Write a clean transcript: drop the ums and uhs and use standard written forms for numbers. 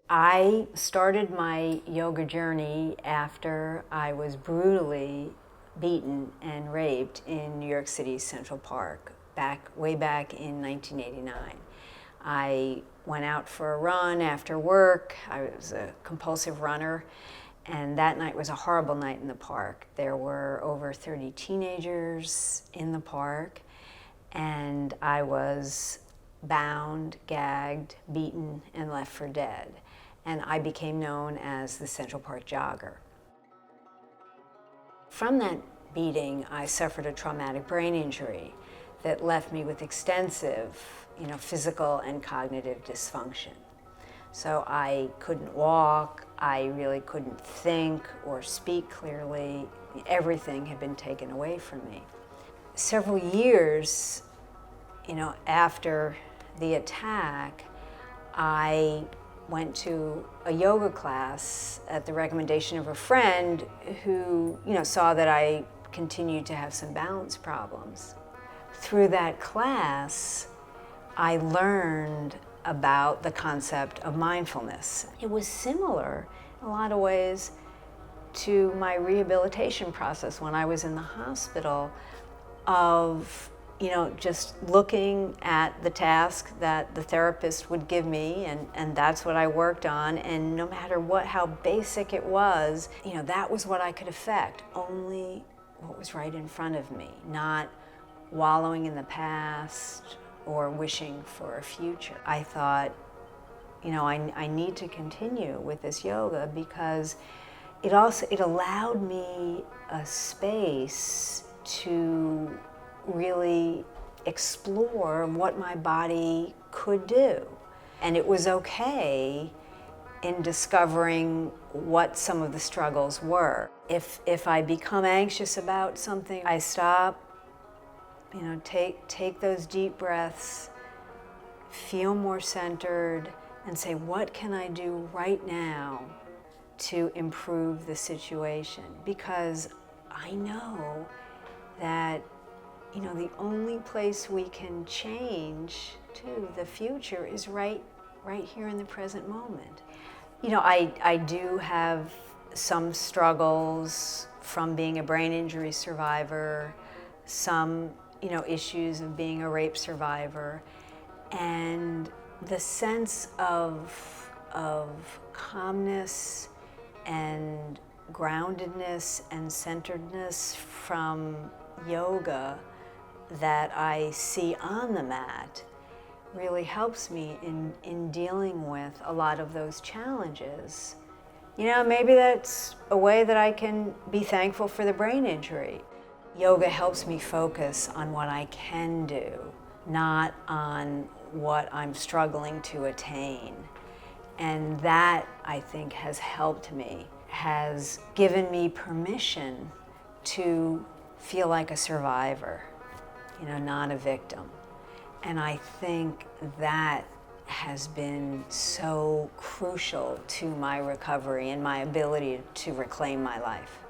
I started my yoga journey after I was brutally beaten and raped in New York City's Central Park, way back in 1989. I went out for a run after work. I was a compulsive runner, and that night was a horrible night in the park. There were over 30 teenagers in the park, and I was bound, gagged, beaten, and left for dead. And I became known as the Central Park jogger. From that beating, I suffered a traumatic brain injury that left me with extensive, physical and cognitive dysfunction. So I couldn't walk, I really couldn't think or speak clearly. Everything had been taken away from me. Several years, after the attack, I went to a yoga class at the recommendation of a friend who, saw that I continued to have some balance problems. Through that class, I learned about the concept of mindfulness. It was similar in a lot of ways to my rehabilitation process when I was in the hospital of just looking at the task that the therapist would give me, and that's what I worked on, and no matter how basic it was, that was what I could affect, only what was right in front of me, not wallowing in the past or wishing for a future. I thought, I need to continue with this yoga because it allowed me a space to really explore what my body could do. And it was okay in discovering what some of the struggles were. If I become anxious about something, I stop, take those deep breaths, feel more centered, and say, what can I do right now to improve the situation? Because I know that the only place we can change to the future is right here in the present moment. I do have some struggles from being a brain injury survivor, some, issues of being a rape survivor, and the sense of calmness and groundedness and centeredness from yoga that I see on the mat really helps me in dealing with a lot of those challenges. Maybe that's a way that I can be thankful for the brain injury. Yoga helps me focus on what I can do, not on what I'm struggling to attain. And that, I think, has helped me, has given me permission to feel like a survivor, not a victim. And I think that has been so crucial to my recovery and my ability to reclaim my life.